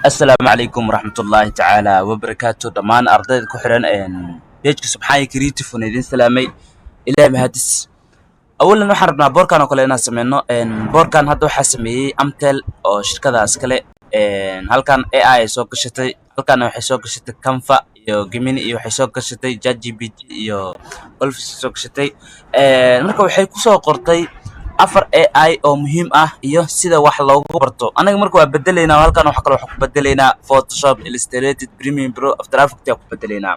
السلام عليكم ورحمة الله تعالى وبركاته دمان أرضي كحرن بيجك سبحانه كريتيف وندين سلامي إلى مهدس أولا نحن ربنا بوركان وكلنا سمعنا بوركان هذا حسمي أمتل أو شركة أسكالي هل كان AI سوق شتى هل كان وحي سوق شتى كنفا يو جيميني يو حي سوق شتى جات جي بي تي يو ألف سوق شتى مركب وحي كوسو قرطي afar AI oo muhiim ah iyo sida wax loogu barto anaga marka waa bedeleynaa halkan waxa kale waxa ku bedeleynaa Photoshop Illustrated Premiere Pro After Effects ku bedeleynaa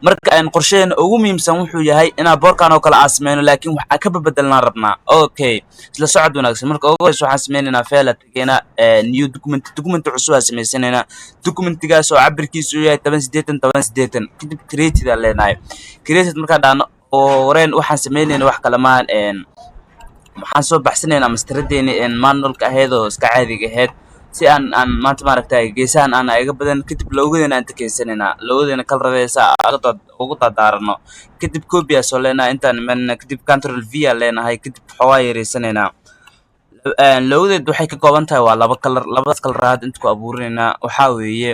marka aan qorsheena ugu muhiimsan wuxuu yahay inaan boorkan oo kala asmeeno laakiin waxa ka bedelnaa rabnaa okay isla socod wanaagsan marka ugu horeyso waxaan sameeynaa file tageena new document cusub aan sameeysanayna documentigaas oo cabirkiisu yahay 1080 kadib created aan leenahay created marka dhaano oo horeen waxaan sameeynaa wax kala maan waxaan soo baxsanaynaa mastradeeni manualka ahayd oo iska caadiga ahayd si aan maanta maaragtay geesaan aan ayaga badan kadib loogadeena aan takeysanayna loogadeena kala radeeysa ugu dadaarano kadib copy soo leenahay intaan man kadib control v leenahay kadib xawaa yareysanaynaa loogadeed waxay ka kooban tahay waa labadaas kalaraad inta ku abuurinayna waxa weeye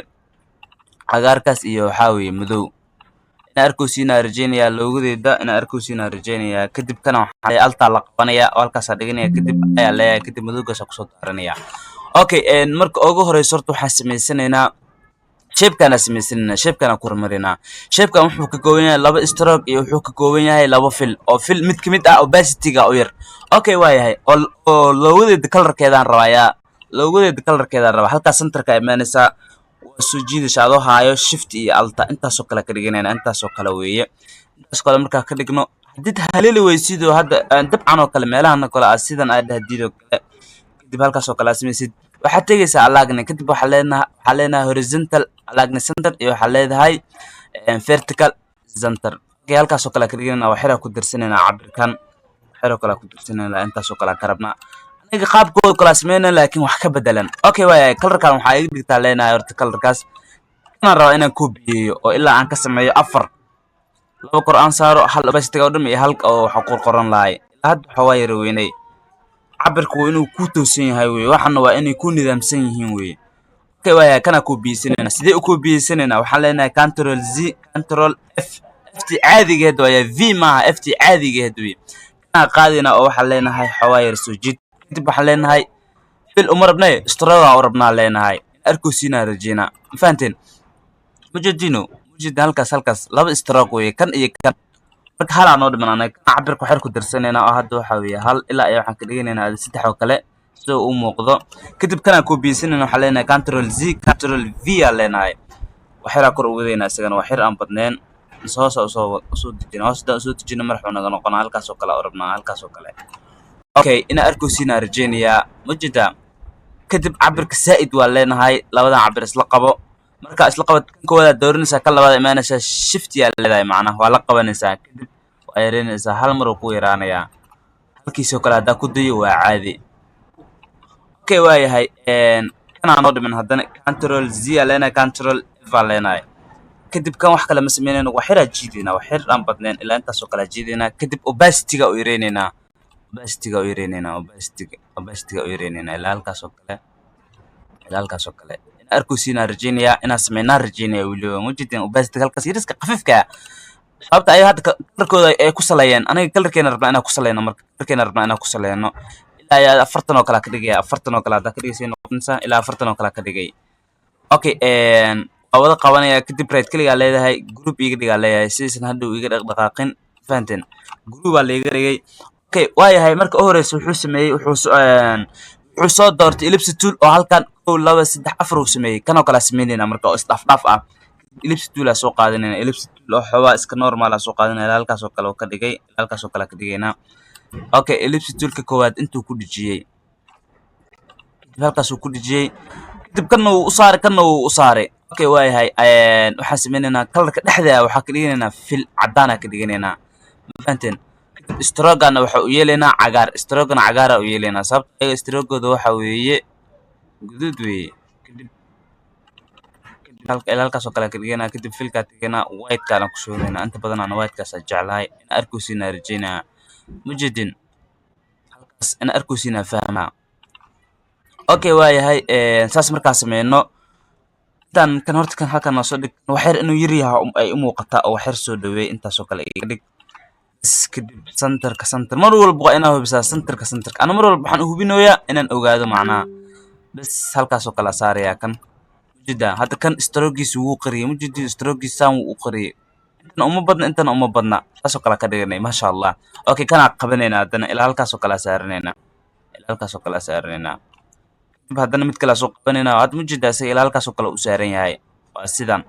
cagaarkaas iyo waxa weeye madow أركوسينا رجينيا لوجودة أنا أركوسينا رجينيا كتب كنا ألتا لقبانيا والكاسة دقنيا كتب أيا لا كتب مدوجة شخصات رنيا أوكي مرك أوجه ريسورتو حسمي سننا شيب كان اسمي سننا شيب كان كورمرينا شيب كان وحوك كوينيا لابا استراك يوحوك كوينيا هاي لابا فيل أو فيل متكمد أو بس تيجا أوير أوكي واي هاي أو لوجودة دكالر كذا روايا لوجودة دكالر كذا روايا هل كاسنتر كإيمانسا soo jiidashado haayo shift iyo alta intaas oo kala ka dhiganayna intaas oo kala weeye intaas kale marka ka dhigno hadii halili weysido hadda dabcan oo kale meelahan kale sidan ay dhahdiido kadib halkaas oo kala sameeysid waxa tagaysaa alaagna kadib waxa leenahay horizontal alaagna center iyo waxa leedahay vertical center halkaas oo kala ka dhiganayna waxa ku dirsanayna cabirkan waxa kala ku dirsanayna intaas oo kala ka rabna aniga qaabkooda kala sameeyna laakiin wax ka bedelan okay way colorkan waxa ay dhigtaa leenahay horta colorkaas aan rabo inaan koobiyo oo ilaa aan ka sameeyo afar laba kor aan saaro hal basiga oo dhami hal oo waxa qoran lahay hadda waxa way raweynay cabirku inuu ku toosan yahay way waxana waa inay ku nidaamsan yihiin way okay way kana koobiyeysanaynaa sidee u koobiyeysanaynaa waxa leenahay control z control f ft caadigeed waa v ma ft caadigeed way kana qaadina oo waxa leenahay xawaayir soo jid kadib waxaan leenahay fil umarabnay istirada urabnaa leenahay arkoosina rajina faanteen mujadino halkaas laba istiraq way kan iyo kan marka hal aan oo dhimanay cabirku xir ku dirsanayna oo hadda waxa weeye hal ilaa ay waxaan ka dhiganaynaa saddex oo kale soo u muuqdo kadib kana koobiyeysanaynaa waxa leenahay control z control v leenahay waxira kor ugu deynaa isagana waxir aan badneen soo dejina marxuu naga noqonaa halkaas oo kale urabnaa halkaas oo kale okay ina arkoosina rajeenaya mujida kadib cabirka saaid waa leenahay labadan cabir isla qabo marka isla qabad kooda doorinaysa kan labada imaanaysa shift yaa leedahay macnaha waa la qabanaysaa kadib waa yareynaysaa hal mar ku yaraanaya halkiisoo kale hada ku dayo waa caadi okay waa yahay kana aan oo dhiman hadana control z leenahay control f leenahay kadib kan wax kale ma sameeynayno waxira jiidina waxir aan badneen ilaa intaas oo kale jiidina kadib opacity-ga u yareynayna bastiga u yareynayna ilaa halkaas oo kale arkoosina rajeenaya inaan sameynaa rajeenaya wiliba mujidin bastiga halkaas yariska qafiifka sababta ay hadda kalarkooda ay ku saleeyeen aniga kalarkeena rabnaa inaan ku saleeyno marka kalarkeena rabnaa inaan ku saleeyno ilaa 40 oo kale ka dhigaya 40 oo kale hada ka dhigaysa noqonaysa ilaa 40 oo kale ka dhigay okay wada qabanaya kadib right kaliya leedahay group iga dhigaa leeyahay sidii hadhow iga dhaqdhaqaaqin faanteen group baa leeyahay dhigay okay waayahay marka horeyso wuxuu sameeyay wuxuu soo doortay ellipse tool oo halkan 2 2 3 4 uu sameeyay kan oo kala sameeynayna marka oo isdhaaf ah ellipse tool soo qaadanayna ellipse tool oo xawaa iska normal soo qaadanayna halkaas oo kale ka dhigay halkaas oo kale ka dhigayna okay ellipse tool ka koowaad intuu ku dhijiyay halkaas uu ku dhijiyay dib kan uu u saaray okay waayahay waxaan sameeynayna kalarka dhexda waxa ka dhiganaynaa fil cadaan ka dhiganaynaa faanteen strogana waxa uu yeelanaa cagaar strogana cagaar uu yeelanaa sababta ay strogooda waxa weeye guduud weeye kadib halkaas oo kale ka dhigana kadib filka tigana white kana ku shoodeena inta badan aan white kaas jeclahay in arkoosina rajeenaa mujidin halkaas in arkoosina fahmaa okay waayahay saas markaa sameeyno kan horta kan halkan noo soo dhig waxyar inuu yar yahay ay u muuqataa oo waxyar soo dhaweey intaasoo kale iga dhig kadib centerka mar walba waa inaa hubisaa centerka ana mar walba waxaan u hubinoyaa inaan ogaado macnaha bas halkaasoo kala saarayaa kan ujeedaa hadda kan strogiisa wuu qariyay mujeedid strogiisaan wuu u qariyay intana uma badna taasoo kale ka dhiganay maasha allah okay kanaa qabanaynaa haddana ilaa halkaasoo kala saaranaynaa haddana mid kale soo qabanaynaa hadda mujeedaa isaga ilaa halkaasoo kale u saaran yahay waa sidan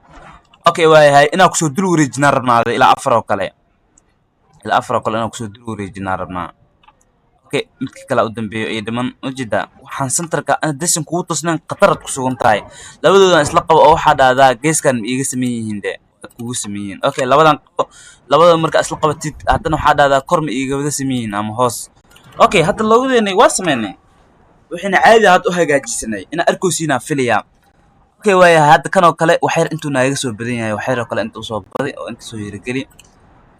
okay waayahay inaan kusoo dul wareejinaan rabnaada ilaa afar oo kale inaan kusoo dul wareejinaan rabnaa okay midka kale u dambeeyo iyo dhiman ujeedaa waxaan centerka desin kugu tusnayn khatarad ku sugan tahay labadoodan isla qabo oo waxaa dhahdaa geeskan ma iiga sameyn yihiin de kugu sameeyeen okay labadan marka isla qabatid haddana waxaa dhahdaa kor ma iiga wada sameeyeen ama hoos okay hadda labadeena waa sameynay waxayna caadi aad u hagaajisanay ina arkoosiina filaya okay waayahay hadda kanoo kale waxyar intuu naaga soo badan yahay waxyar oo kale intuu soo baday oo inta soo hirgeli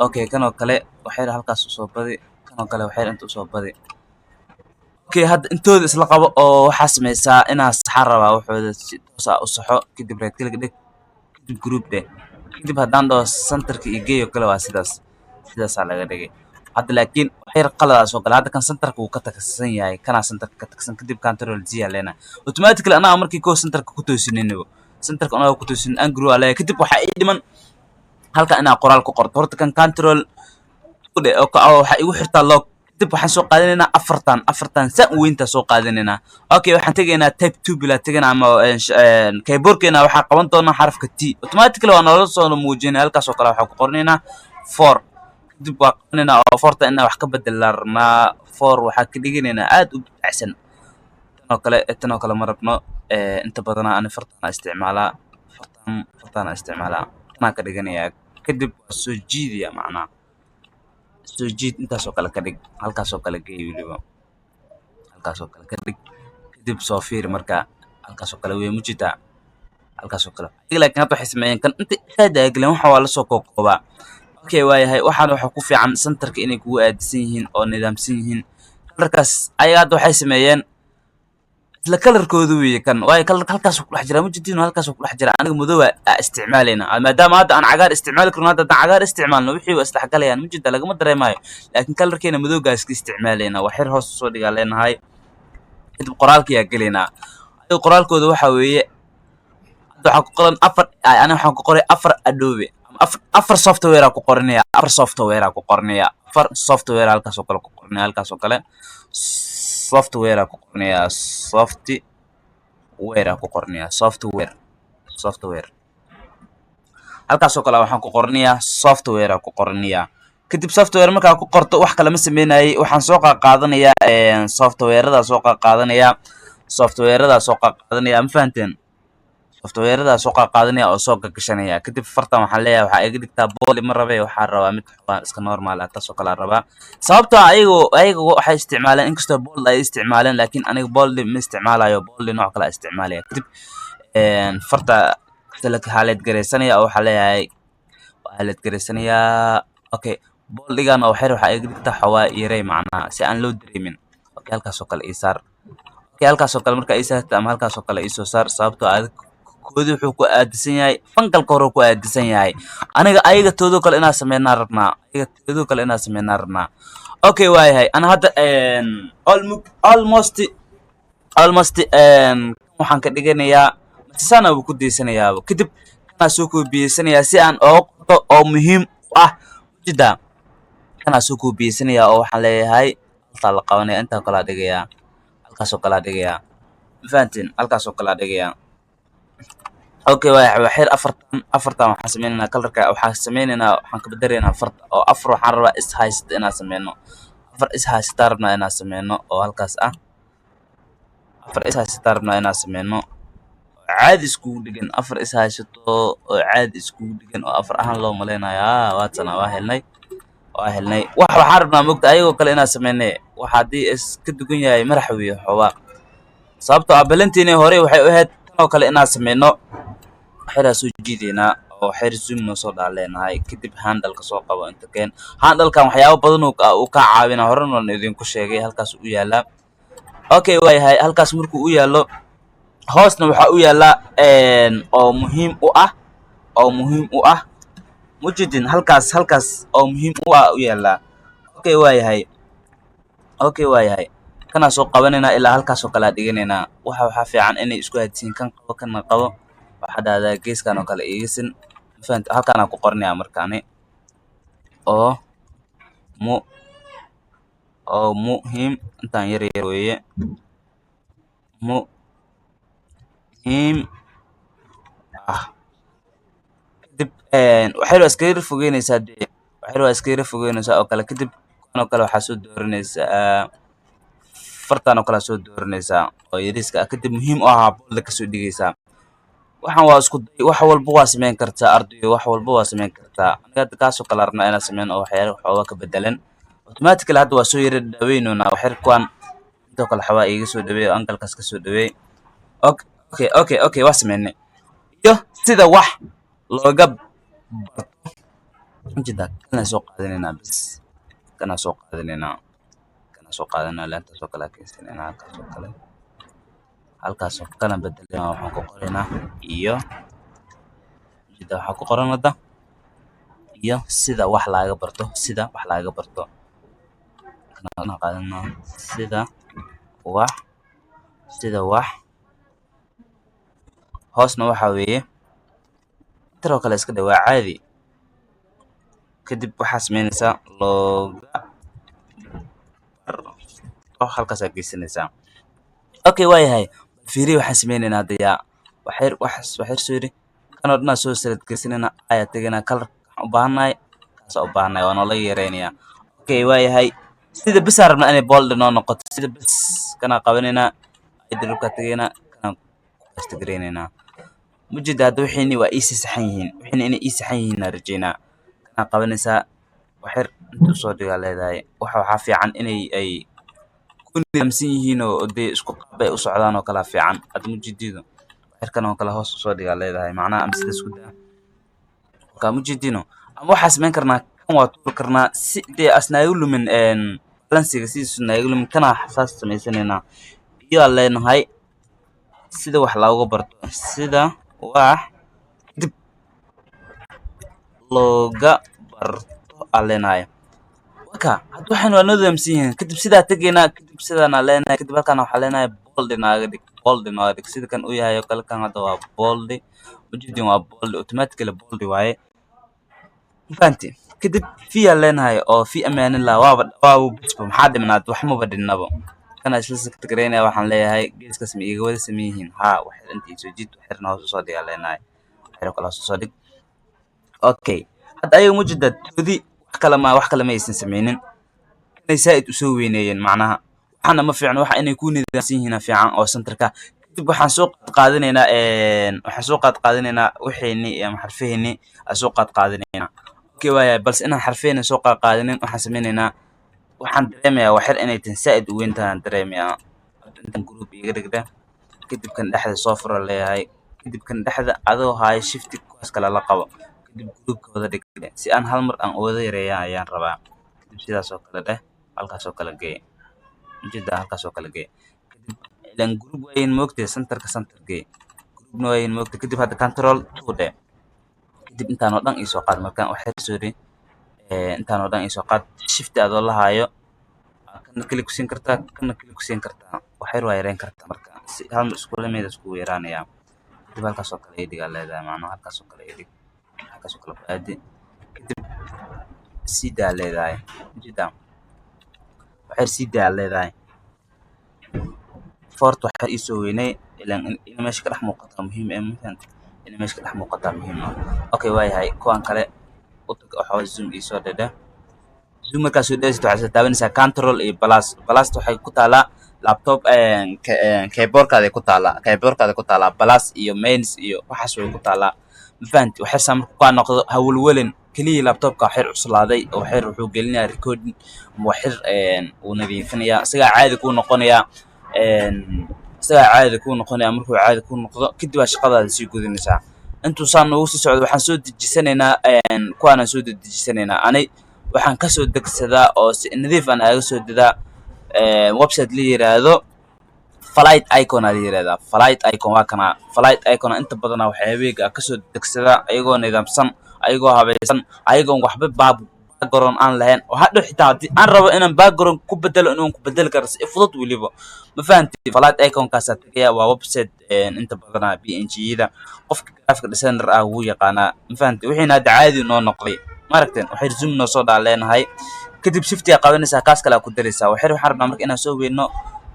okay kanoo kale waxyar halkaas soo baday kanoo kale waxyar intuu soo baday okay hadda intooda isla qabo oo waxaa sameysaa inaa saxan rabaa waxooda si toos ah u saxo kadib right click dhig kadib group dheh kadib haddaan dhaho centerka iyo geeyo kale waa sidaasaa laga dhigay hadda laakiin waxyar qaladaas oo kale hadda kan centerka wuu ka tagsan yahay kanaa centerka ka tagsan kadib control z aa leenahay automatically anaga markii koo centerka ku toosinayno centerka anaga ku toosin angro aa leeyahay kadib waxaa ii dhiman halka inaa qoraal ku qorto horta kan control waxaa igu xirtaa log kadib waxaan soo qaadanaynaa afartan saan weyntaa soo qaadanaynaa okay waxaan tegaynaa type 2 bilaa teganaa ama keyboardkeena waxaa qaban doonaa xarafka t automatically waa noola soo muujinaya halkaasoo kale waxaa ku qoranaynaa 4 kadib waa qabanaynaa oo 4ta inaa wax ka bedelaa rabnaa 4 waxaa ka dhiganaynaa aad u bidacsan tanoo kale ma rabno inta badanaa ani fartaan isticmaalaa tanaa ka dhiganayaa kadib waa soo jiidaya macnaha soo jiid intaasoo kale ka dhig halkaasoo kale geey weliba halkaasoo kale ka dhig kadib soo fiir marka halkaasoo kale wey mujitaa halkaasoo kale laakiin hadda waxay sameeyeen kan inta aadaagleen waxa waa lasoo koobkoobaa okay waayahay waxaan waxa ku fiican centerka inay kugu aadisan yihiin oo nidaamsan yihiin kalarkaas ayaga hadda waxay sameeyeen isla kalarkooda weeye kan waayo halkaasoo ku dhex jira mujidiin halkaasoo ku dhex jira aniga madow isticmaalayna maadaama hadda aan cagaar isticmaali karno hadda haddaan cagaar isticmaalno wixii waa isdhexgalayaan mujida lagama dareemayo laakiin kalarkeena madowgaa iska isticmaalayna waxyar hoos soo dhigaa leenahay kadib qoraalkayaa gelaynaa ayaga qoraalkooda waxaa weeye hadda waxaa ku qoran ani waxaan ku qoray afar adobe afar software ku qoranaya afar software halkaasoo kale ku qoranaya halkaasoo kale software ku qoranayaa halkaasoo kale waxaan ku qoranayaa software ku qoranayaa kadib software markaa ku qorto wax kale ma sameynayay waxaan soo qaadanayaa softwareada soo qaadanayaa ma fahanteen softwareada soo qaadanaya oo soo gagashanaya kadib fartan waxaan leeyahay waxaa iga dhigtaa bold ma rabe waxaa rabaa mid iska normal ah taasoo kale rabaa sababtoo ayaga waxay isticmaaleen inkastoo bold ay isticmaaleen laakiin aniga bold ma isticmaalayo bold nooc kale isticmaalaya kadib farta haaled gareysanaya oo waxaa leeyahay haaled gareysanayaa okay boldigan oo waxyar waxaa iga dhigtaa xawaa yarey macnaha si aan loo dareemin okay halkaasoo kale ii saar okay halkaasoo kale markaa ii saarta ama halkaasoo kale ii soo saar sababtoo aad koodi wuxuu ku aadisan yahay fangalka hore ku aadisan yahay aniga ayaga toodoo kale inaa sameynaa rabnaa okay waayahay ana hadda almost waxaan ka dhiganayaa sana uu ku deysanayaa kadib kana soo koobiyeysanaya si aan oo qorto oo muhiim ah jida kana soo koobiyeysanaya oo waxaan leeyahay halka la qabanaya inta kala dhigayaa halkaasoo kala dhigayaa fahanteen halkaasoo kala dhigayaa okay waxyar afartan waxaan sameynaynaa kalarka waxaan ka bedelaynaa farta oo afar waxaan rabaa is haysta inaan sameyno afar is haysta rabnaa inaan sameyno oo halkaas ah caadi iskugu dhigan afar is haysato oo caadi iskugu dhigan oo afar ahaan loo maleynayo waatana waa helnay waxaan rabnaa mogta ayagoo kale inaan sameynay waxa haddii iska dugan yahay madaxweye xoogaa sababtoo ah balantiinay hore waxay u ahayd tanoo kale inaan sameyno waxyaaraa soo jiidaynaa oo waxyar zoom noo soo dhaaleenahay kadib handalka soo qabo inta keen handalkan waxyaabo badan uu ka caawina horena idinku sheegay halkaas u yaalaa okay waayahay halkaas markuu u yaalo hoosna waxaa u yaala oo muhiim u ah mujidin halkaas oo muhiim u ah u yaala. Okay waayahay kana soo qabanayna ilaa halkaas oo kale aan dhiganaynaa. Waxaa fiican inay isku hadsiin kan qabo kana qabo. Waxaa dhahdaa geeskan oo kale igisin fahanta halkaan aan ku qornaya markaani oo muhiim intaan yar weeye muhiim ah. kadib waxay iskaga fogeynaysaa oo kale. Kadib kan oo kale waxaa soo dooranaysaa fartaan oo kale soo dooranaysaa oo yariiska ah. Kadib muhiim u ahaa boolda kasoo dhigaysaa. waxaan waa isku day wax walba waa samayn kartaa ardayo, wax walba waa samayn kartaa. Aniga hadda kaasoo kale rabnaa inaan sameyno oo waxyaalo waxoogaa ka bedelan. Automatically hadda waa soo yara dhaweynaynaa waxyar kuwan intoo kale xawaa iga soo dhaweey oo angalkaas ka soo dhaweey. Okay waa sameynay. Iyo sida wax looga barto inta kana soo qaadanaynaa bas kana soo qaadanaa laanta soo kala keensanayna halkaas oo kana bedelana waxaan ku qoraynaa iyo sida waxa ku qoran wada iyo sida wax laaga barto kana qaadanaa sida wax hoosna waxa weeye tiro kale iska dhawaa caadi. Kadib waxaa sameynaysaa looga halkaas aad geysanaysaa. Okay waayahay fiiri waxaan sameynaynaa daya waxyar soo yiri kan oo dhan soo salad geysanayna ayaa tagaynaa kalar u baahanay waa noo la yareynayaa. Okay waayahay sida bas aan rabnaa inay bold noo noqoto sida bas kana qabanayna idilka tagaynaa kana instagreynayna. mujida hadda wixii waa ii saxan yihiin inay ii saxan yihiin rajaynaa. kana qabanaysaa waxyar intuu soo dhigaa leedahay waxaa fiican inay ay ku nidaamsan yihiin oo dee isku qaab ay u socdaan oo kala fiican. hadda mujidido waxyarkan oo kale hoos soo dhigaa leedahay macnaha am sida isku daa ka mujidino ama waxaa samayn karnaa kan waa tuur karnaa si dee asnaagu lumin balansiga sidiisu naagu lumin kana xasaas samaysanayna iyo leenahay sida wax looga barto sida wax dib looga barto aleenahay. Waka hadda waxaan waa nidaamsan yihiin. Kadib sidaa tagaynaa kadib sidaan leenahay kadib halkaan waxaa leenahay bold naaga dhig sida kan u yahay oo kale. Kan hadda waa bold mujidin waa bold automatically bold waaye fahanti. kadib fiya leenahay oo fi amaanillah waa bisba maxaa dhimanaa wax ma badinabo. kana isla secretary waxaan leeyahay geeskaas ma iga wada sameeyeen wax intii soo jid waxirna hoos soo dhigaa leenahay waxyar kala soo dhig. Okay hadda ayagu mujidad toodi wax kale ma aysan sameynin inay saaid u soo weyneeyeen macnaha waxana ma fiicno waxa inay ku nidaamsan yihiin fiican oo centerka. kadib waxaan soo qaadanaynaa wixii ama xarfeeni aan soo qaadanaynaa. Okay waayahay balse inaan xarfeeni soo qaadanin waxaan sameynaynaa waxaan dareemayaa waxyar inay tan saaid u weyn tahay dareemayaa. intan group iga dhigda kadib kan dhexda soo furo leeyahay kadib kan dhexda adoo haay shift kuwaas kala la qabo kadib groupka wada dhigda si aan hal mar aan wada yareeyaan ayaan rabaa. kadib sidaas oo kale dheh halkaas oo kale geey mujida halkaas oo kale geey. kadib ilan group wayn moogtay center geey groupna wayn moogtay. kadib hadda control 2 dheh kadib intaan oo dhan ii soo qaad markaan waxyar soo dhig intaan oo dhan ii soo qaad shift adoo la haayo kana click ku siin kartaa waxyar waa yareyn kartaa marka si hal mar isku lamid isku yaraanaya. kadib halkaas oo kale ay dhigaa leedahay macnaha halkaas oo kale ay dhig halkaas oo kale aadi kadib sida leedahay mujida waxyar sida leedahay fort waxyar ii soo weynay ilan in meesha ka dhex muuqata muhiim ah. Okay waayahay kuwan kale waxaa zoom ii soo dhadha zoom markaas soo dhaysto waxaad taabanaysaa control iyo plus waxay ku taalaa laptop keyboardkaada ku taalaa plus iyo mains iyo waxaas way ku taalaa ma fahanti. waxyar saa marka kaa noqdo hawlwelin keliya laptopka waxyar cuslaaday oo waxyar wuxuu gelinayaa recording waxyar uu nadiifinayaa isagaa caadi kuu noqonayaa markuu caadi kuu noqdo kadib shaqadaada sii gudinaysaa. intuu saan noogu sii socdo waxaan soo dejisanaynaa kuwaanaan soo dejisanaynaa anay waxaan kasoo degsadaa oo si nadiif aan aaga soo dedaa website la yiraahdo flight icon aa la yirahdaa. Flight icon waa kana. Flight icon inta badan waxyaabihiga kasoo degsada ayagoo nidaamsan, ayagoo habaysan, ayagoo waxba background aan lahayn. Waxa dhow xitaa haddii aan rabo inaan background ku bedelo inaan ku bedeli karo si fudud weliba. Ma fahantii? Flight icon kaas tagaya waa website inta badan PNG-da qofka graphic designer ah wuu yaqaanaa. Ma fahantii? Wixiina hadda caadi noo noqday. Ma aragteen? Waxay zoom noo soo dhaaleenahay. kadib shift ayaa qabanaysaa kaas kale ku daraysaa. Waxaan rabnaa marka inaan soo weyno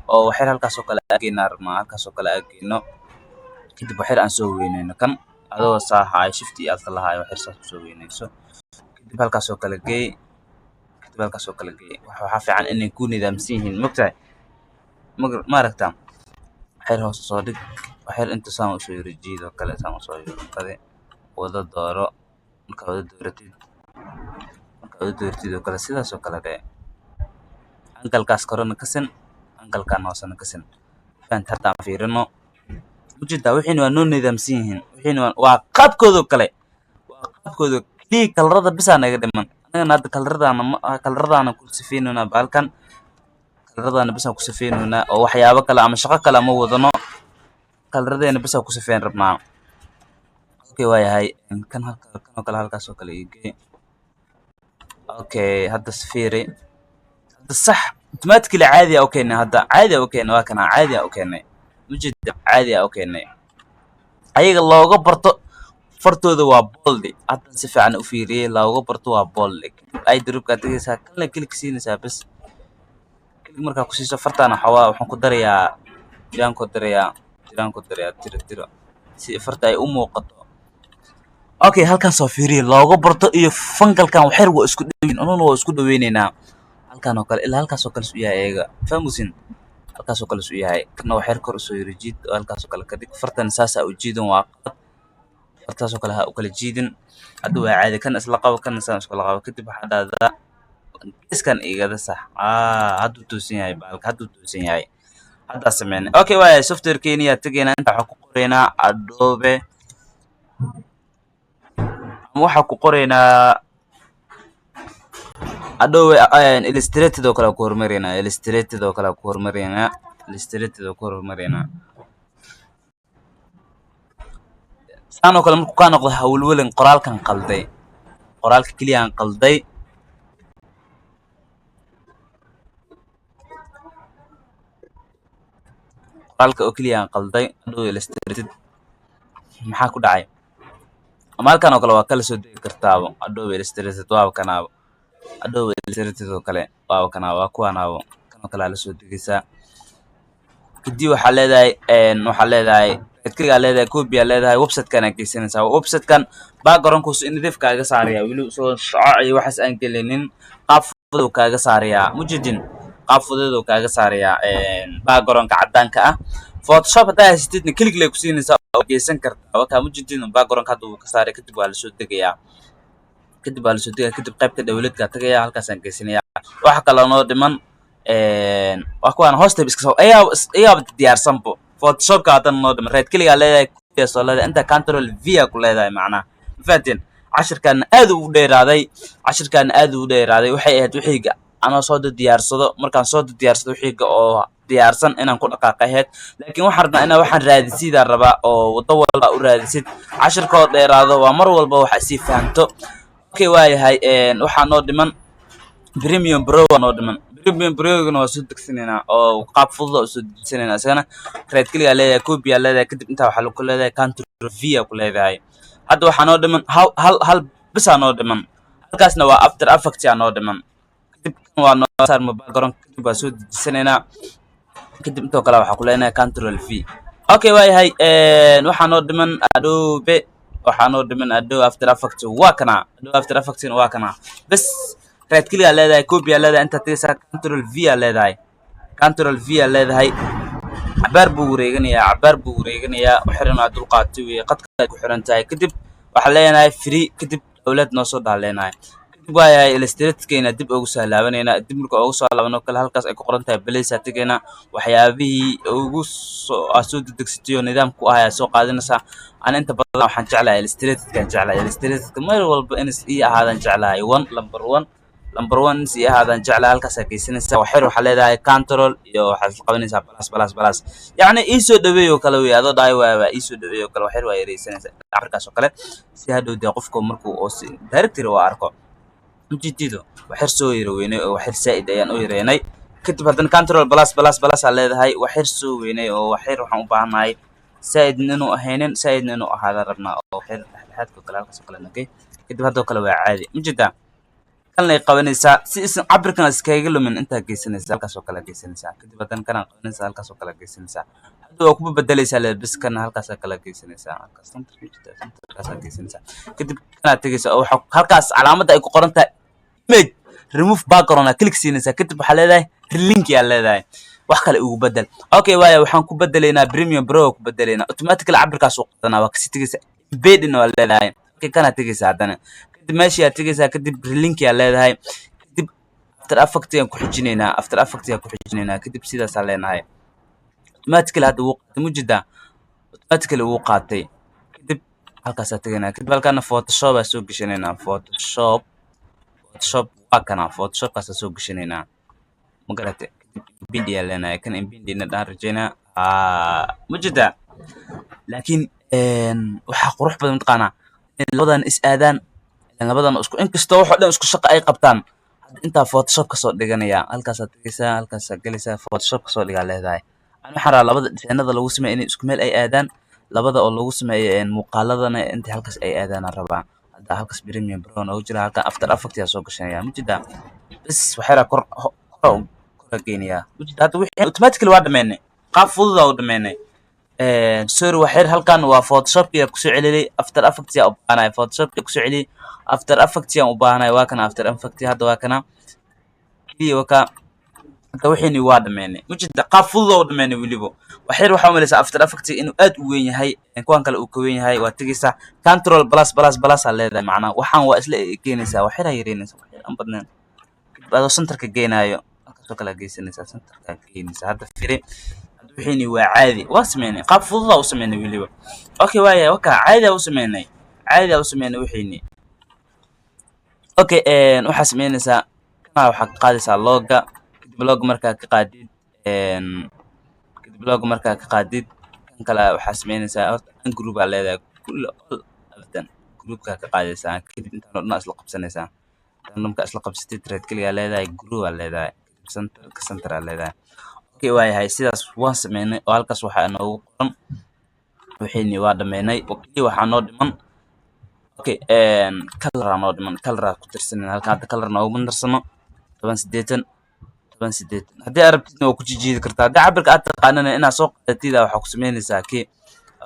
oo waxay halkaas oo kale aagayna rabnaa halkaas oo kale aagayno. kadib waxay aan soo weynayno kan adoo saahay shift iyo alta lahaay waxay saas soo weynayso. kadib halkaas oo kale geey kadib halkaas oo kale geey waxa fiican inay ku nidaamsan yihiin mogtahay ma aragtaa waxay hoos soo dhig waxay inta saan u soo yirijiido kale saan u soo yiriqade wada dooro marka wada dooratid kale sidaas oo kale dhee angalkaas korona ka san angalkan hoosana ka san faan hadda fiirino mujida wixii waa noo nidaamsan yihiin wixii waa qaabkooda kale waa qaabkooda kii kalarada bisa naga dhiman anaga hadda kalaradaana ku sifeynona balkan kalaradaana bisa ku sifeynona oo waxyaabo kale ama shaqo kale ma wadano kalaradeena bisa ku sifeyn rabnaa okay waayahay kan oo kale halkaas oo kale igee okay hadda sifeeri hadda sax automatically caadi ah okay hadda caadi ah okay waa kana caadi ah okay mujida caadi ah okay ayaga looga barto fartooda waa bold hadda si fiican u fiiriyay looga barto waa bold ay dribka tagaysaa kala click siinaysaa bas click marka ku siiso fartana waxaan ku darayaa jiraan ku darayaa tiro si farta ay u muuqato okay halkan soo fiiriyay looga barto iyo fangalkan waxay waa isku dhaweyn anuna waa isku dhaweynaynaa halkan oo kale ilaa halkaas oo kale u yahay ayaga fahmusin halkaas oo kale u yahay kana waxay kor soo yirijiid halkaas oo kale ka dhig fartan saas u jiidan waa fartaas oo kale ha u kala jiidin hadda waa caadi kan isla qabo kan isla qabo kadib waxa dhada iskan igada sax hadda toosin yahay baalka hadda toosin yahay hadda sameeyay okay waa software Kenya tagayna inta waxa ku qoraynaa Adobe waxa ku qoraynaa Adobe Illustrator oo kale ku hormarina Illustrator oo kale ku hormarina saan oo kale markuu ka noqdo hawlwelin qoraalkan qalday qoraalka kaliya aan qalday qoraalka oo kaliya aan qalday Adobe Illustrator maxaa ku dhacay amalkan oo kale waa kala soo degi kartaa Adobe Illustrator waa kanaabo Adobe Illustrator oo kale waa kanaabo waa kuwanaabo kan oo kale la soo degaysaa kadib waxa leedahay kaliya leedahay copy leedahay website kan ay geysanaysaa website kan background-ku in dif kaaga saaraya wili soo shaqay waxas aan gelinin qaab fudud kaaga saaraya mujidin qaab fudud kaaga saaraya background-ka cadaanka ah Photoshop hadaa haystidna click leh ku siinaysaa oo geysan kartaa waxa mujidin background-ka hadda uu ka saaray kadib waa la soo degayaa kadib qaybta dawladka tagaya halkaas aan geysanaya waxa kale noo dhiman waa kuwan hoosta iska soo ayaa diyaarsanbo Photoshop ka hadan noo dhiman right kaliya leedahay kuya soo leedahay inta control V ku leedahay macna fatin cashirkan aad u dheeraaday waxay ahayd wixiga ana soo diyaarsado markaan soo diyaarsado wixiga oo diyaarsan inaan ku dhaqaaqaheed laakiin waxaan rabnaa inaan waxaan raadisiida rabaa oo wada walba u raadisid cashirka oo dheeraado waa mar walba waxa si fahanto okay waayahay waxaan noo dhiman Premium Pro noo dhiman Premium Pro waa soo degsanayna oo qaab fudud oo soo degsanayna asana right kaliya leeyahay copy leeyahay kadib inta waxa lagu leeyahay control V ku leeyahay hadda waxaan noo dhiman hal bis aan noo dhiman halkaasna waa After Effects aan noo dhiman kadib waa noo saar background kadib waa soo degsanayna kadib inta kale waxa ku leenahay control V okay waayahay waxaan noo dhiman Adobe waxaan noo dhiman Adobe After Effects waa kana Adobe After Effects waa kana bas right kaliya leedahay copy leedahay inta tirsa control V leedahay cabaar buu wareeganayaa waxirna dul qaatay way qadka ku xiran tahay kadib waxa leenahay free kadib dawlad noo soo dhaleynay kadib waa Illustrator-keena dib ugu soo laabanayna dib marka ugu soo laabano kale halkaas ay ku qoran tahay Blazor tagayna waxyaabihii ugu soo degsitiyo nidaamku ah soo qaadanaysa aan inta badan waxaan jeclahay Illustrator-ka mar walba in is ahaadan jeclahay number 1 number 1 si ahaadan jeclaa halkaas aad geysanaysaa waxyar waxaa leedahay control iyo waxaad isla qabanaysaa balas yacni iisoo dhaweeyo kale wey adoo dhahay waa iisoo dhaweeyo kale waxyar waa yareysanaysaa cabarkaas oo kale si hadhow dee qofka markuu oo si directory oo arko ujeedido waxyar soo yareweynay oo waxyar saa'id ayaan u yareynay kadib haddana control balas aa leedahay waxyar soo weynay oo waxyar waxaan u baahanahay saa'idna inuu ahaynin saa'idna inuu ahaada rabnaa oo waxyar dhexdhexaadka kale halkaas oo kale nagay kadib haddoo kale waa caadi ujeedaa kan lay qabanaysaa si isan cabirkan iskaga lumin intaa geysanaysaa halkaas oo kale geysanaysaa kadib haddana kana qabanaysaa halkaas oo kale geysanaysaa hadda waa kuba bedelaysaa lebis kana halkaas kale geysanaysaa halkaas halkaas geysanaysaa kadib kana tagaysaa oo waxa halkaas calaamadda ay ku qoran tahay image remove background click siinaysaa kadib waxaa leedahay relink yaa leedahay wax kale ugu bedel okay waaya waxaan ku bedelaynaa premium pro ku bedelaynaa automatically cabirkaas uu qadanaa waa kasi tagaysaa embedding waa leedahay okay kana tagaysaa haddana kadib meeshii aad tagaysaa kadib relink yaa leedahay kadib after effects aan ku xijinaynaa kadib sidaas aan leenahay automatically hadda wuu qaatay mujida automatically wuu qaatay kadib halkaas aad tagaynaa kadib halkaana photoshop aan soo gashanaynaa photoshop waa kana photoshopkaas aan soo gashanaynaa magarate kadib yaa leenahay kan embedina dhaan rajaynaa mujida laakiin waxaa qurux badan mataqaanaa in labadan is aadaan labadan isku inkastoo wax oo dhan isku shaqo ay qabtaan intaa photoshop ka soo dhiganaya halkaas aad tagaysaa halkaas aad galaysaa photoshop ka soo dhigaa leedahay ani waxaan rabaa labada dhisanada lagu sameeyo inay isku meel ay aadaan labada oo lagu sameeyo muuqaaladana inta halkaas ay aadaan aan rabaa hadda halkaas premium pro oo jira halka after effects yaa soo gashanaya mujida bas waxaa kor geynaya mujida hadda wixii automatically waa dhameynay qaab fudud oo dhameynay sorry waxyar halkan waa photoshop yaa ku soo celiyay after effects yaa u baahanay photoshop yaa ku soo celiyay after effects yaa u baahanay waa kana after effects hadda waa kana kaliya waka hadda wixii waa dhameynay mujida qaab fudud oo dhameynay wilibo waxyar waxa u malaysaa after effects inuu aad u weyn yahay kuwan kale uu ka weyn yahay waa tagaysaa control balas aa leedahay macnaa waxaan waa isla keenaysaa waxyar yareynaysaa waxyar aan badnaan kadib centerka geenaayo halkaas oo kale geysanaysaa centerka geenaysaa hadda firi wixii waa caadi waa sameynay qaab fudud oo sameynay wiliba okay waaya waka caadi oo sameynay wixii okay waxa sameynaysaa kana waxa qaadaysaa logga kadib log markaa ka qaadid kan kale waxa sameynaysaa horta an group aa leedahay kullu abadan groupka ka qaadaysaa kadib inta dhan isla qabsanaysaa marka isla qabsatid trade kaliya leedahay group aa leedahay center aa leedahay okay waayahay sidaas waan sameynay oo halkaas waxa inoogu qoran wixii waa dhameynay waxaa noo dhiman okay color noo dhiman color ku tirsanay halka hadda color noogu darsano 18 haddii arabtidna waa ku jijiidi kartaa haddii cabirka aad taqaanana inaad soo qaadatida waxaa ku sameynaysaa kii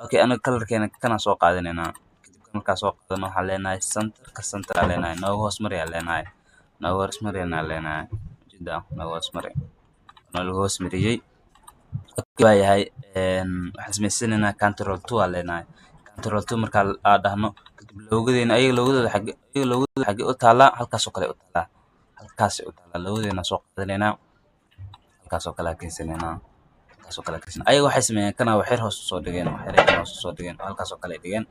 okay anaga colorkeena kana soo qaadanaynaa kadib markaa soo qaadano waxaa leenahay center aa leenahay noogu hoos mari aa leenahay jida noogu hoos mari lagu hoos mariyay waayahay waxaan samaysanaynaa control 2 aa leenahay control 2 markaa aan dhahno kadib loogadeena ayaga loogadooda xagee u taalaa halkaas oo kale u taalaa loogadeena soo qaadanaynaa halkaas oo kale keensanaynaa ayaga waxay sameeyeen kana waxyar hoos soo dhigeen halkaas oo kale dhigeen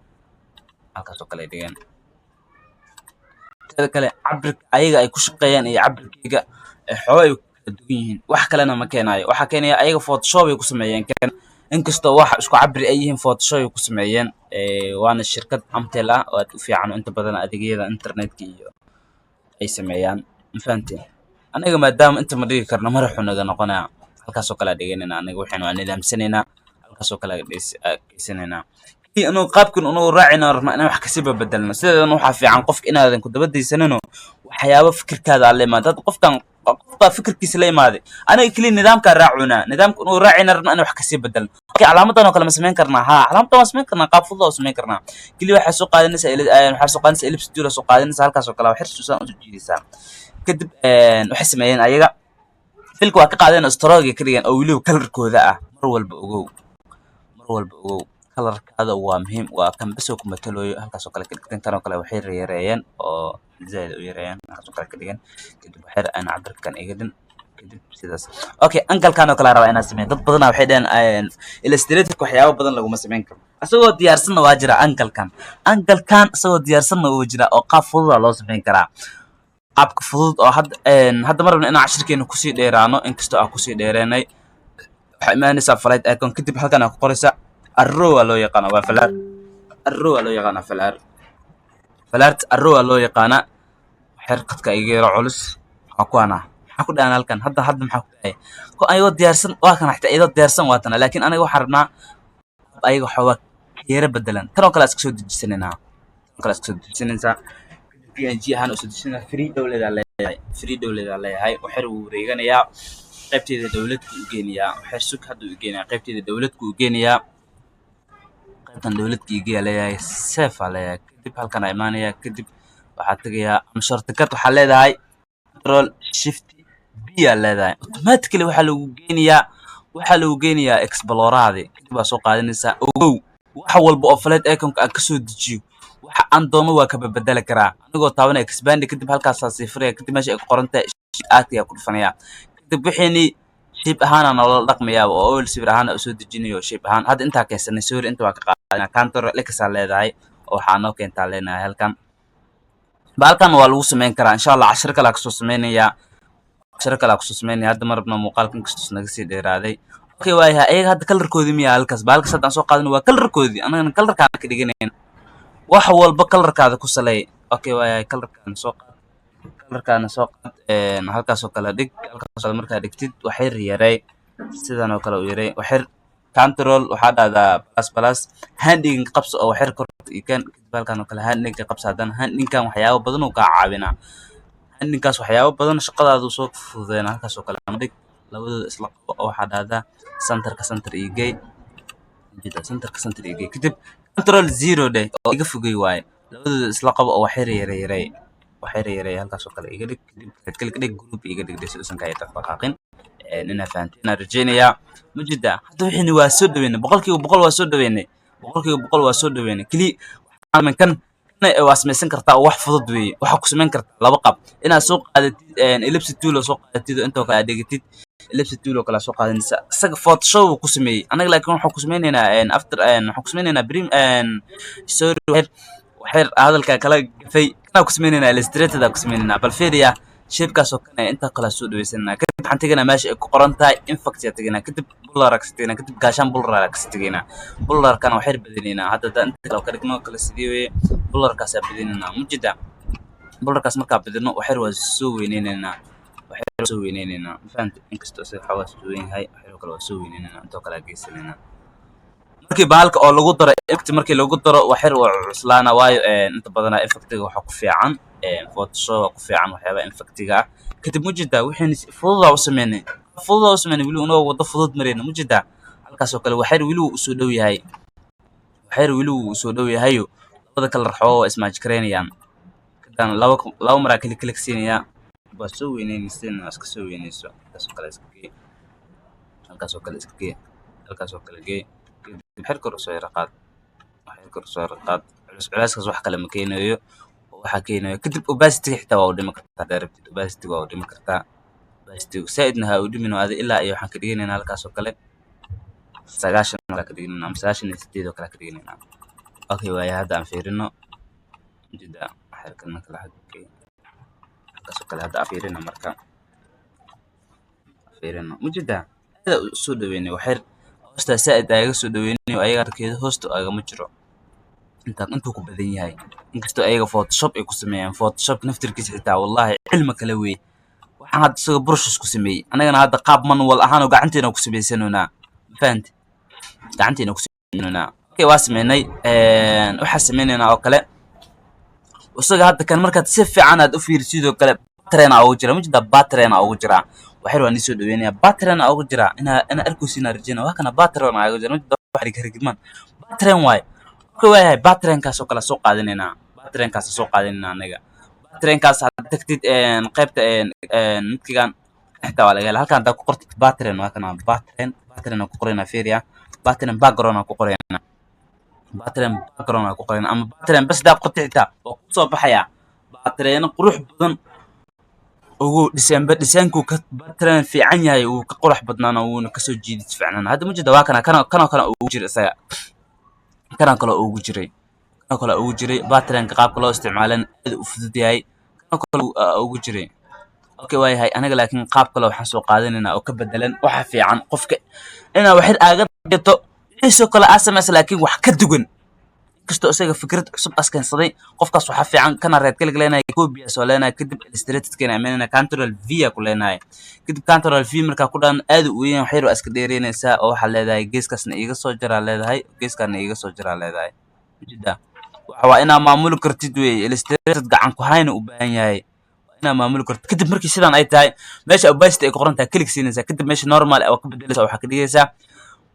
kale cabirka ayaga ay ku shaqeeyaan iyo cabirkayga xoolo ay duwan yihiin wax kalena ma keenayo waxa keenaya ayaga photoshop ay ku sameeyeen inkastoo wax isku cabir ay yihiin photoshop ay ku sameeyeen waana shirkad amtel ah oo aad u fiican inta badan adeegyada internetka iyo ay sameeyaan ma fahanteen aniga maadaama inta ma dhigi karno maraxu naga noqonaya halkaas oo kale dhiganayna aniga waxaan waa nidaamsanaynaa halkaas oo kale dhisanayna inuu qaabkan inuu raacina rabna inaan wax kasii bedelno sideedan waxa fiican qofka inaadan ku dabadaysanino waxyaabo fikirkaada aan la imaado qofka fikirkiisa la imaaday aniga kaliya nidaamka raacuna nidaamka inuu raacina rabna inaan wax kasii bedelno okay calaamadan oo kale ma sameyn karnaa calaamadan waa sameyn karnaa qaab fudud oo sameyn karnaa kaliya waxa soo qaadanaysaa ellipse tool soo qaadanaysaa halkaas oo kale wax xirsuusan u jiidaysaa kadib waxay sameeyeen ayaga filka waa ka qaadeen stroke ka dhigan oo waliba colorkooda ah mar walba ogow colorkaada waa muhiim waa kan bas oo ku matalayo halkaas oo kale ka dhigan kan oo kale waxay yareeyeen oo zaid u yareeyeen halkaas oo kale ka dhigan kadib waxay aan cabirkan iga dhin kadib sidaas okay angalkan oo kale rabaa inaan sameeyo dad badan waxay dhaheen illustrator waxyaabo badan lagu ma sameyn karo asagoo diyaarsan waa jira angalkan asagoo diyaarsan oo jira oo qaab fudud loo sameyn karaa qaabka fudud oo hadda marabna inaan cashirkeena kusii dheeraano inkastoo aan kusii dheereenay waxaa imaanaysaa flight icon kadib halkan aa ku qoraysaa arrow aa loo yaqaana waa falaar arrow aa loo yaqaana falaart arrow aa loo yaqaana xeer qadka iga yaro culus waxaa ku anaa maxaa ku dhahan halkan hadda maxaa ku dhahay ko ayagoo diyaarsan waa kana xitaa iyadoo diyaarsan waa tana laakiin aniga waxaan rabnaa ayaga xoogaa yara bedelan tan oo kale iska soo dejisanaysaa png ahaan usoo dejisanaa free dowladaa leeyahay waxyar wuu wareeganayaa qaybteeda dowladku u geenayaa waxyar sug hadda u geenayaa qaybteeda dowladku u geenayaa qaybtan dowladka igeeyaa leeyahay safe aa leeyahay kadib halkan aa imaanayaa kadib waxaa tegayaa ama shortcut waxaa leedahay control shift b aa leedahay automatically waxaa lagu geenayaa exploraadi kadib waa soo qaadanaysaa ogow wax walba oo flight iconka aan kasoo dejiyo waxa aan doono waa ka bedeli karaa anigoo taabanaya expand kadib halkaasaa siifraya kadib meesha ay ku qoran tahay aadka ku dhufanaya kadib wixiini shape ahaan nolol dhaqmayaa oo oil sawir ahaan u soo dejinayo shape ahaan hadda intaa keensanay sawir inta waa ka qaadanaa control x aa leedahay oo waxaa noo keentaa leenahay halkan baalkan waa lagu sameyn karaa insha Allah cashir kale ka soo sameynaya hadda marabna muuqaalkan kasoo naga sii dheeraaday okay waayahay ayaga hadda kalarkoodii miyaa halkaas baalka hadda aan soo qaadano waa kalarkoodii anagana kalarkaan ka dhiganayna wax walba kalarkaada ku salay okay waayahay kalarkaan soo qaad halkaas oo kale dhig halkaas markaa dhigtid waxay yaray sidan oo kale u yaray waxay control waxaa dhahdaa plus handing qabso oo waxay kor ikan balkan oo kale handing qabso hadan handingkan waxyaabo badan oo ka caawina handingkaas waxyaabo badan shaqadaadu soo fududeena halkaas oo kale dhig labadooda isla qabo oo waxaa dhahdaa center igay kadib control 0 day oo iga fogay waaye labadooda isla qabo oo waxay yaray halkaas oo kale iga dhig kadib dhig group iga dhig sidoo ka ay dhaqaaqin inaa fahanteen rajeenaya mujida hadda wixii waa soo dhaweynay boqolkiiba boqol waa soo dhaweynay kali waxaan kan waa samaysan kartaa oo wax fudud weeye waxa ku samayn kartaa laba qab inaad soo qaadatid ellipse tool oo soo qaadatid inta kale adeegtid ellipse tool oo kala soo qaadanaysa isaga photoshop ku sameeyay anaga laakiin waxaan ku sameynaynaa waxaan ku sameynaynaa prim sorry waxyar hadalka kala gafay kana ku sameynaynaa illustrator ku sameynaynaa bal fiiriya shape-kaas oo kana inta kala soo dhaweysanaa kadib waxaan tegaynaa meesha ay ku qoran tahay infect ya tegaynaa kadib bular kadib gaashaan bular tegaynaa bularkana waxyar badinaynaa hadda inta kala ka dhigno kala sidii weeye bularkaas aa badinaynaa mujida bularkaas markaa badino waxyar waa soo weyneynaa fahanta inkastoo si xawaas u weyn yahay waxyar kale waa soo weyneynaa inta kala geysanaynaa markii baalka oo lagu daro effect markii lagu daro waxyar waa cuslaana waayo inta badan effectiga waxa ku fiican photoshop ku fiican waxyaaba effectiga kadib mujida wixii fudud u sameynay wili unoo wada fudud mareyna mujida halkaas oo kale waxyar wili uu soo dhow yahay labada kala raxo ismaaj kareynayaan kadan laba mar kala siinaya waa soo weyneynaysan iska soo weynayso halkaas oo kale gee waxyar kor soo yarqaad culeyskaas wax kale ma keenayo waxa keenayo kadib opacity xitaa waa u dhimi kartaa direct opacity waa u dhimi kartaa opacity saaidna ha u dhimin aad ilaa iyo waxaan ka dhiganaynaa halkaas oo kale 90 kala ka dhiganaynaa ama 98 oo kala ka dhiganaynaa okay waaya hadda aan fiirino jida xalkan kala xagee halkaas oo kale hadda aan fiirino marka mujida hada soo dhaweynay waxyar hoosta saaid ayaga soo dhaweynay ayaga arkeedo hoosta aga ma jiro intuu ku badan yahay inkastoo ayaga photoshop ay ku sameeyaan photoshop naftirkiisa xitaa wallahi cilmi kale weey waxaan hadda soo brushes ku sameeyay anagana hadda qaab manual ahaan oo gacanteena ku sameeysanona fahanti gacanteena ku sameeysanona okay waa sameynay waxa sameeynayna oo kale isaga hadda kan markaad si fiican aad u fiirsido kale battery ugu jira mujida battery ugu jira waxyar waan soo dhaweynaya battery ugu jira ina arkuusina rajina waa kana battery ugu jira mujida wax harigman battery waay كويه باترين كاسو كلا سوق قادنينا anaga باترين كاس تكتيد قيبت midkigan حتى wala gal halkan ta ku qortid باترين waa kana باترين ku qorina fiiriya باترين background ku qorina ama باترين bas daab qortid oo ku soo baxaya باترين qurux badan ugu dhisaanku ka باترين fiican yahay uu ka qurux badnaana uu ka soo jiidid fiican hadda mujida waa kana ugu jira isaga kana kala ugu jiray battery qaabka loo isticmaalan aad u fudud yahay ugu jiray. Okay waayahay anaga laakiin qaab kale waxaan soo qaadanaynaa oo ka bedelan waxa fiican qofka inaa wax yar aaga dhigto isoo kale SMS laakiin wax ka duwan kastoo isaga fikrad cusub askansaday qofkaas waxa fiican kana reed kale leenahay copy soo leenahay kadib illustrated keena ameena control v ku leenahay kadib control v marka ku dhan aad u weyn wax yar oo iska dheereynaysa oo waxa leedahay geeskaasna iiga soo jira leedahay geeskana iiga soo jira leedahay jida waxa waa inaa maamul kartid way illustrated gacan ku hayna u baahan yahay inaa maamul kartid kadib markii sidaan ay tahay meesha opacity ay ku qoran tahay click siinaysa kadib meesha normal oo ka bedelaysa waxa ka dhigaysa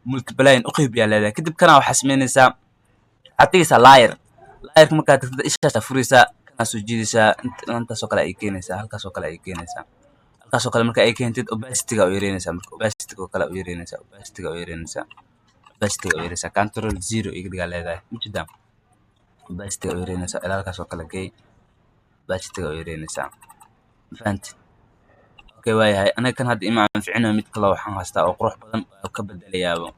multiply u qaybiyaa leedahay kadib kana waxa sameynaysa atigisa layer markaa tagtid isha furaysa kana soo jiidaysa inta soo kale ay keenaysa halkaas oo kale ay keenaysa halkaas oo kale marka ay keentid opacity-ga u yareynaysa marka opacity-ga kale u yareynaysa opacity-ga u yareynaysa opacity-ga u yareynaysa control 0 iga dhiga leedahay mujida opacity-ga u yareynaysa ilaa halkaas oo kale geey opacity-ga u yareynaysa fahanti okay waayahay anaga kan hadda ima anficino mid kale waxaan haystaa oo qurux badan oo ka bedelayaabo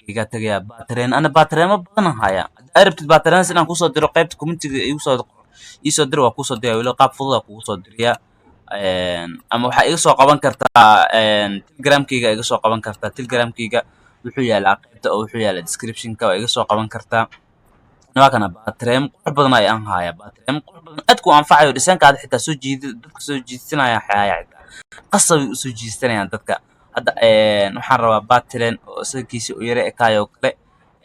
iga tagaya baatareen ana baatareen badan haya arabtid baatareen inaan ku soo diro qaybta community-ga igu soo diro waa ku soo diray wali qaab fudud ah kugu soo diriya ama waxa iga soo qaban kartaa Telegram-kayga iga soo qaban kartaa Telegram-kayga wuxuu yaalaa qaybta oo wuxuu yaalaa description-ka waa iga soo qaban kartaa kana baatareen qurux badan ayaan haya baatareen qurux badan aad ku anfacayo dhisankaada xitaa soo jiido dadka soo jiidsanaya xayaa qasab u soo jiidsanayaan dadka hadda waxaan rabaa baatareen oo isagiisa u yare ekaayo kale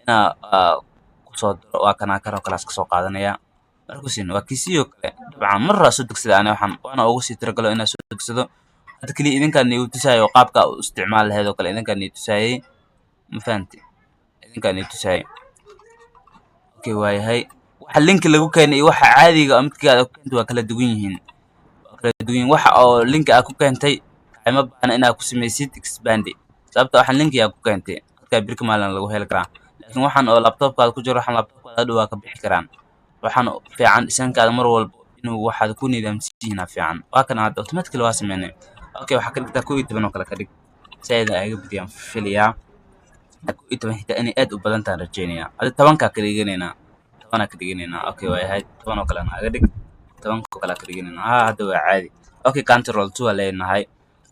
ina ku soo diro waa kana karo kalaas ka soo qaadanaya markuusin waa kiisiyo kale dabcan mar raasoo degsada ana waxaan waana ugu sii tiragalo inaan soo degsado hadda kaliya idinkaan uu tusaayo qaabka u isticmaal lahayd oo kale idinkaan uu tusaayay ma fahanti idinkaan uu tusaayay okay waayahay waxa link lagu keenay iyo waxa caadiga ah midka aad ku keento waa kala duwan yihiin waxa oo link aad ku keentay ama baan inaad ku samaysid expand sababtoo waxaan link yaa ku keentay dadka birka maalan lagu heli karaa laakiin waxaan oo laptop-kaada ku jiro waxaan laptop-kaada dhawaa ka bixi karaan waxaan fiican dhisankaada mar walba inuu waxaad ku nidaamsiina fiican waa kana hadda automatically waa sameynay okay waxa ka dhigtaa 12 oo kale ka dhig sayda ay badiyaan filiyaa 12 xitaa inay aad u badan tahay rajeynaya hada 10 ka dhiganayna 10 ka dhiganayna okay waayahay 10 oo kale aga dhig 10 oo kale ka dhiganayna hadda waa caadi okay control 2 waa leenahay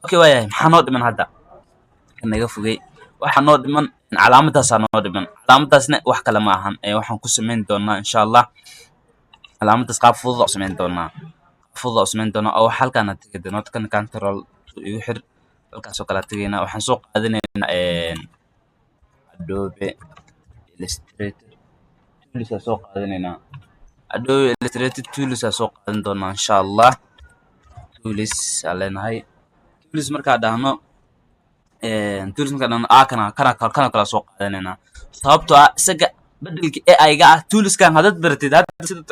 okay waayahay maxaa noo dhiman hadda naga fogay waxa noo dhiman calaamadaas noo dhiman calaamadaasna wax kale ma ahan waxaan ku sameyn doonaa insha Allah calaamadaas qaab fudud oo sameyn doonaa oo halkaan tagay doonaa control igu xir halkaas oo kale tagayna waxaan soo qaadanaynaa Adobe Illustrator tools soo qaadanaynaa Adobe Illustrator tools soo qaadan doonaa insha Allah tools aleenahay tools marka dhahno tools marka dhahno kana kala soo qaadanaynaa sababtoo ah isaga bedelka AI-ga ah tools-kan hadad baratid sida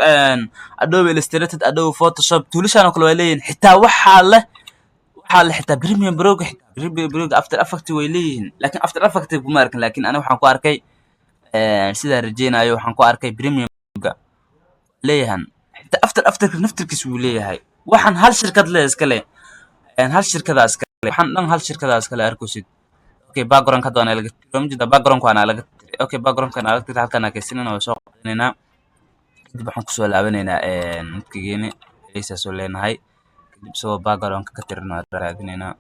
Adobe Illustrator Adobe Photoshop tools-kan oo kale way leeyihiin xitaa waxa la xitaa Premiere Pro After Effects way leeyihiin laakiin After Effects kuma arkin laakiin ana waxaan ku arkay sida rajeenayo waxaan ku arkay Premiere Pro leeyahan xitaa After Effects naftirkiisu uu leeyahay waxaan hal shirkad leh iska leh hal shirkadaas iska leh waxaan dhan hal shirkadaas iska leh arkusid okay background-ka doona laga tiromjida background-ka ana laga okay background-ka ana laga halkaan ka sinana oo soo qaadanaynaa dib waxaan ku soo laabanaynaa midkigeena aysa soo leenahay dib soo background-ka ka tirnaa raadinaynaa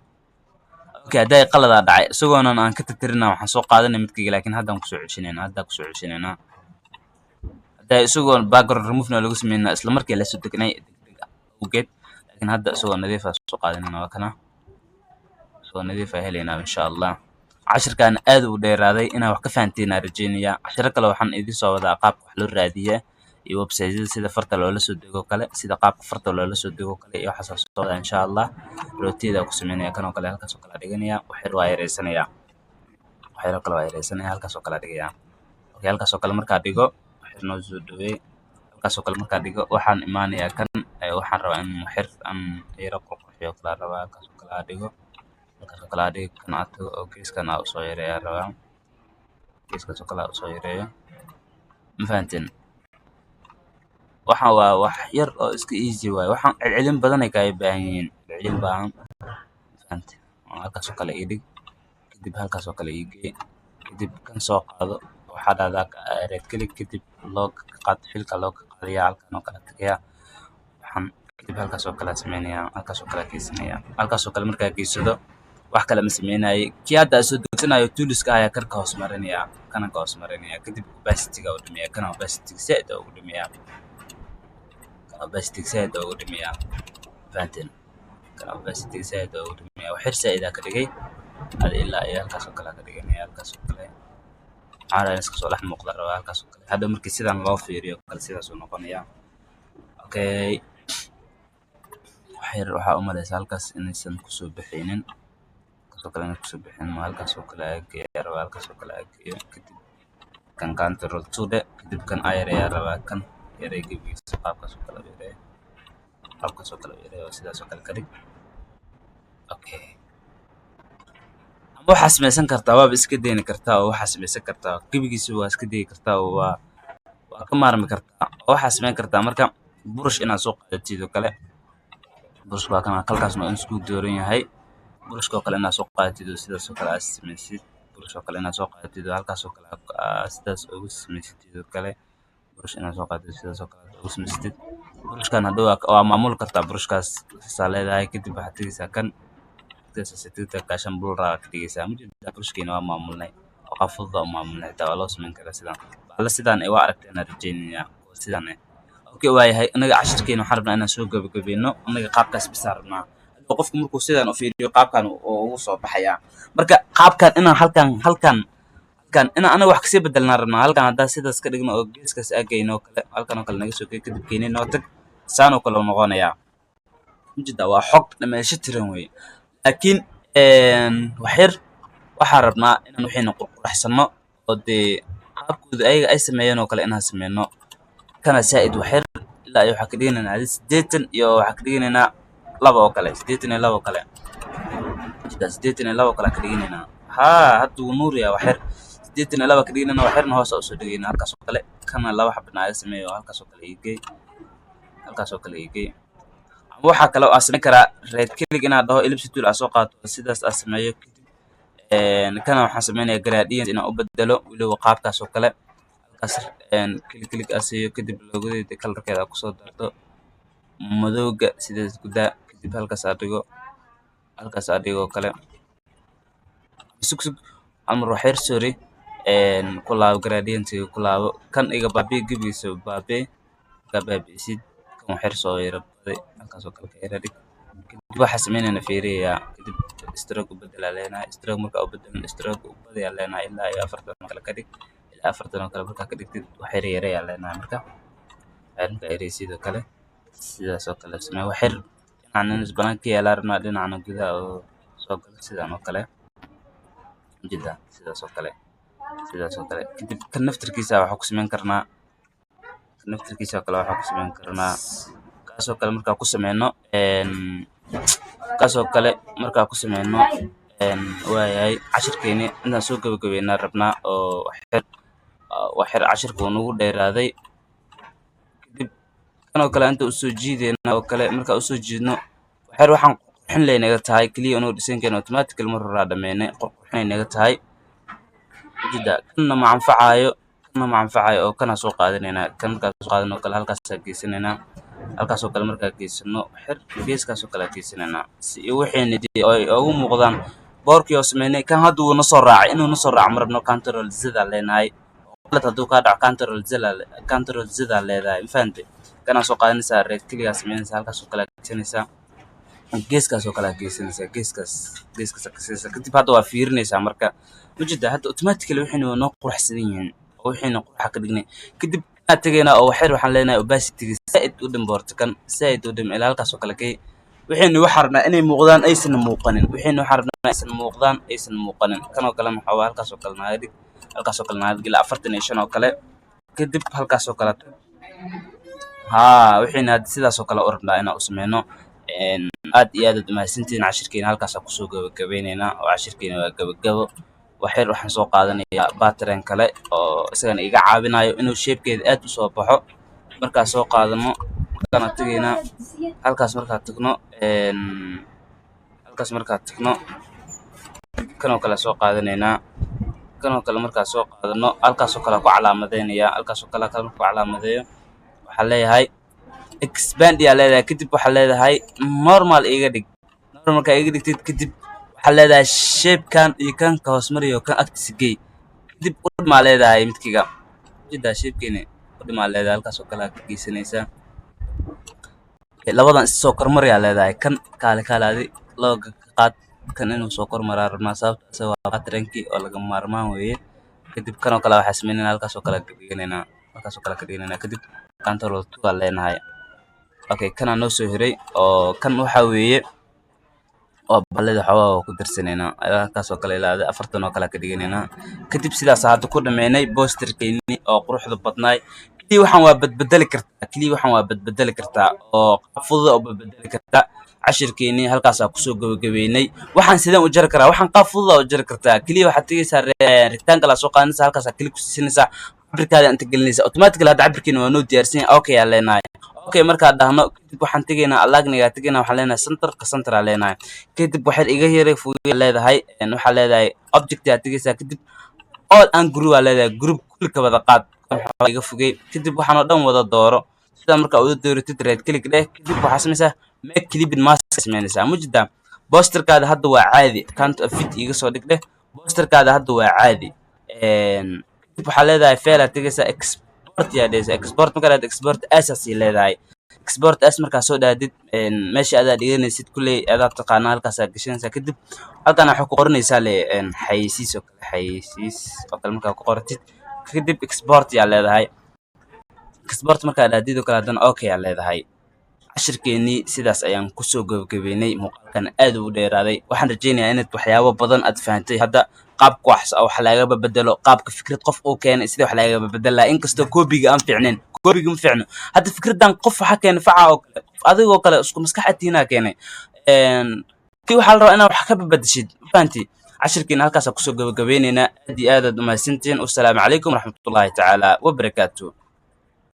okay haday qalada dhacay isagoona aan ka tirnaa waxaan soo qaadanay midkiga laakiin hadda aan ku soo ceshinaynaa haday isagoon background remove-na lagu sameeynaa isla markii la soo degnay ugeed laakiin hadda isagoo nadiif ah soo qaadanayna waa kana soo nadiif ah heleynaa insha Allah cashirkan aad u dheeraaday inaan wax ka fahanteen rajeynaya cashir kale waxaan idin soo wadaa qaabka wax loo raadiyo iyo website-yada sida farta loola soo dego kale sida qaabka farta loola soo dego kale iyo waxa soo socda insha Allah rootida ku sameynaya kan oo kale halkaas oo kale dhiganaya waxay waayireysanaya halkaas oo kale dhigaya okay halkaas oo kale marka dhigo waxay noo soo dhaweey halkaas oo kale marka dhigo waxaan imaanaya kan waxaan rabaa in xir aan yara qurxiyo kala rabaa halkaas oo kale dhigo halkaas oo kale dhigo kan aad oo geeskan aad soo yareeyaa rabaa geeskaas oo kale aad soo yareeyo ma fahanteen waxa waa wax yar oo iska easy waay waxaan celcelin badan ay ka baahan yihiin celcelin baahan fahanteen halkaas oo kale dhig kadib halkaas oo kale geey kadib kan soo qaado waxa dhahdaa right click kadib log qaad filka log qaadiya halkan oo kale tagaya waxaan kadib halkaas oo kale aan samaynayaa, halkaas oo kale aan geysanayaa, halkaas oo kale markaa geysado wax kale ma samaynayo. Kii hadda aan soo degsanayo tooliska ayaa kor ka hoos marinayaa, kana ka hoos marinayaa, kadib opacity-ga u dhimayaa, kana opacity-ga zaaid ugu dhimayaa, kana opacity-ga zaaid ugu dhimayaa, fahanteen? Kana opacity-ga zaaid ugu dhimayaa, wax yar zaaid ka dhigay hada ilaa iyo halkaas oo kale ka dhiganaya, halkaas oo kale waxaan iska soo dhex muuqda rabaa, halkaas oo kale hadda markii sidan loo fiiriyo kale sidaas uu noqonayaa. Okay, wax yar waxaa u maleysaa halkaas inaysan kusoo bixinin, halkaas oo kale inay kusoo bixinin, halkaas oo kale ayaa geeyaa rabaa, halkaas oo kale ayaa geeyo, kadib kan control 2 dhe, kadib kan ayar ayaa rabaa, kan yaray gebigiisa qaabkaas oo kale yaray, qaabkaas oo kale yaray oo sidaas oo kale ka dhig. Okay, ama waxaa samaysan kartaa waaba iska deyni kartaa oo waxaa samaysan kartaa gebigiisa waa iska dayi kartaa oo waa ka maarmi kartaa oo waxaa samayn kartaa marka burush inaad soo qaadatid oo kale. Burushka waa kan halkaasna waa in isku dooran yahay, burushka oo kale inaad soo qaadatid oo sidaas oo kale aad samaysid, burush oo kale inaad soo qaadatid oo halkaas oo kale sidaas ugu samaysatid oo kale, burush inaad soo qaadatid sidaas oo kale ugu samaysatid. Burushkan hadda waa maamuli kartaa, burushkaas saa leedahay, kadib waxaad tegeysaa kan gaashan bullra ka dhigeysaa, mujeda burushkeena waa maamulnay oo qaab fudud u maamulnay, xitaa waa loo samayn karaa sidaan. Balla sidaan waa aragteen aan rajaynayaa sidaan. Okay, waayahay anaga cashirkeena waxaan rabnaa inaan soo gabagabeyno, anaga qaabkaas bisa rabnaa. Qofku markuu sidaan u fiiriyo qaabkan ugu soo baxayaa, marka qaabkan inaan halkan inaan anaga wax kasii bedelnaa rabnaa. Halkan haddaan sidaas ka dhigno oo geeskaas aagayno oo kale, halkan oo kale naga soo geey, kadib keenin noo tag, saan oo kale u noqonayaa, mujeda waa xog dhameysho tiran wey. Laakiin wax yar waxaan rabnaa inaan waxayna qurxsano oo dee qaabkooda ayaga ay sameeyeen oo kale inaan sameyno, kana zaaid wax yar ilaa iyo waxaa ka dhiganaynaa 80 iyo waxaa ka dhiganaynaa 2 oo kale, 82 oo kale, 82 kale ka dhiganaynaa. Hadda wuu nuuriyaa wax yar, 82 ka dhiganaynaa, wax yarna hoos u soo dhigaynaa, halkaas oo kale kana 2 xabna ay sameeyo, halkaas oo kale igey, halkaas oo kale igey. Waxa kale oo aan samayn karaa right click inaad dhaho ellipse tool aad soo qaato sidaas aad sameeyo, kadib kana waxaan samaynayaa gradient inaan u bedelo weliba qaabkaas oo kale, halkaas click aad siiyo, kadib logodeeda kalarkeeda aad kusoo darto madowga sidaas ku daa, kadib halkaas aad dhigo oo kale sug hal mar wax yar sorry, ku laabo gradientiga ku laabo, kan iga baabi'i gebigiisa baabi'i ka baabi'isid, kan wax yar soo yara baday, halkaas oo kale ka yara dhig. Kadib waxaa samaynaynaa fiiriyaa, kadib stroke u bedel aan leenahay, stroke markaa u bedelno stroke u badi aan leenahay ilaa iyo 40 oo kale ka dhig, ilaa 40 oo kale markaa ka dhigtid wax yar yaray aan leenahay marka markaa yaraysid oo kale sidaas oo kale samee. Wax yar dhinacna banaanka yaalaa rabnaa, dhinacna gudaha oo soo galo sidaan oo kale, mujeda sidaas oo kale, sidaas oo kale. Kadib kan naftirkiisa waxaa ku samayn karnaa, kan naftirkiisa oo kale waxaa ku samayn karnaa kaas oo kale markaa ku sameyno, kaas oo kale markaa ku sameyno. Waayahay cashirkeeni intaan soo gabagabeynaa rabnaa oo wax yar cashirka uu nagu dheeraaday. Kadib kan oo kale inta u soo jiideyna oo kale markaa u soo jiidno wax yar waxaan qurxin leynaga tahay kaliya inuu dhisankeena automatically mar hore dhameynay qurxinay naga tahay, mujeda kanna ma anfacayo oo kana soo qaadanaynaa, kan markaa soo qaadano kale halkaas aad geysanaynaa, halkaas oo kale markaa geysano wax yar geeskaas oo kale aad geysanaynaa si waxayna ay ugu muuqdaan boorkii oo sameynay. Kan hadda wuu na soo raacay, inuu na soo raaco ma rabno, control z aan leenahay, qalad hadduu kaa dhaco control z aan leedahay, ma fahantay? Kana soo qaadanaysaa right click aad samaynaysaa, halkaas oo kale aad geysanaysaa, geeskaas oo kale aad geysanaysaa, geeskaas aad geysanaysaa, kadib hadda waa fiirinaysaa marka, mujeda hadda automatically waxayna waa noo quruxsan yihiin oo waxayna qurxa ka dhignay. Kadib aad tagaynaa oo wax yar waxaan leenahay opacity zaaid u dhim boorto, kan zaaid u dhim ilaa halkaas oo kale kay waxayna waxaan rabnaa inay muuqdaan aysan muuqanin, waxayna waxaan rabnaa aysan muuqdaan aysan muuqanin. Kan oo kale maxaa waa halkaas oo kale naga dhig, halkaas oo kale naga dhig ilaa 45 oo kale, kadib halkaas oo kale waxayna hadda sidaas oo kale u rabnaa inaan u sameyno. aad iyo aad mahadsantihiin. Cashirkeena halkaas aan kusoo gabagabaynaynaa oo cashirkeena waa gabagabo. wax yar waxaan soo qaadanayaa pattern kale oo isagana iga caawinayo inuu shapekeeda aad u soo baxo. markaan soo qaadano kana tagaynaa halkaas markaan tagno kanoo kale soo qaadanaynaa, kanoo kale markaan soo qaadano halkaas oo kale ku calaamadeynaya, halkaas oo kale markaan ku calaamadeeyo waxaan leeyahay expand yaa leedahay kadib waxaa leedahay normal iga dhig normal markaa iga dhigtid kadib waxaa leedahay shapekan iyo kan ka hoos mariyo kan agtiisa gey kadib udhimaa leedahay midkiga jiddaa shapekeeni udhimaa leedahay halkaas oo kale aad ka geysanaysaa labadan isoo kormariyaa leedahay kan kaale adi looga ka qaad kan inuu soo kormaraa rabnaa sababta waa patternkii oo laga maarmaan weeye kadib kan oo kale waxaa sameynayna halkaas oo kale ka dhiganayna kadib control 2 aan leenahay okay kana noo soo hiray oo kan waxa weeye oo balada xawaa ku dirsanayna halkaas oo kale ilaa 40 oo kale ka dhiganayna kadib sidaas hadda ku dhameynay posterkeeni oo quruxda badnaay kaliya waxaan waa badbedeli kartaa oo fudud oo badbedeli kartaa cashirkeeni halkaas aan kusoo gabagabeynay waxaan sideen u jari karaa waxaan qaab fudud u jari kartaa kaliya waxaad tagaysaa rectangle soo qaadanaysaa halkaas aad klik ku siinaysaa cabirkaada inta gelinaysaa automatically hadda cabirkeena waa noo diyaarsan yahay okay aan leenahay okay marka dhahno kadib waxaan tagaynaa alagniga tagaynaa waxaan leenahay center aan leenahay kadib waxaad iga yaray fuuyo leedahay waxaa leedahay object aad tagaysaa kadib all and group aan leedahay group kulka wada qaad iga fogay kadib waxaan oo dhan wada dooro sida marka uu dooratid right click dheh kadib waxaa samaysaa make clipping mask sameynaysaa mujida posterkaada hadda waa caadi can't fit iga soo dhig dheh posterkaada hadda waa caadi kadib waxaa leedahay fail aad tagaysaa export yaa dhehaysaa export markaad export as aad sii leedahay export as markaa soo dhaadid meesha aad dhiganaysid kulley aad taqaanaa halkaas aad gashanaysaa kadib halkan waxaa ku qoranaysaa le xayeysiis oo kale markaa ku qoratid kadib export yaa leedahay export markaa dhaadid oo kale haddana okay yaa leedahay cashirkeeni sidaas ayaan kusoo gabagabeynay muuqaalkan aad u dheeraaday waxaan rajeynayaa inaad waxyaabo badan aad fahantay hadda qaabka wax laga bedelo qaabka fikrad qof uu keenay sida wax laga beddelaa inkastoo koobiga aan fiicneen koobiga ma fiicno hadda fikradan qof waxa keenay faca oo kale adigoo kale isku maskaxatiina keenay kii waxa la rabaa inaad wax ka bedeshid fahanti cashirkeena halkaas kusoo gabagabeynayna aad iyo aad u mahadsantiin wassalaamu calaykum waraxmatullaahi tacaala wabarakaatuh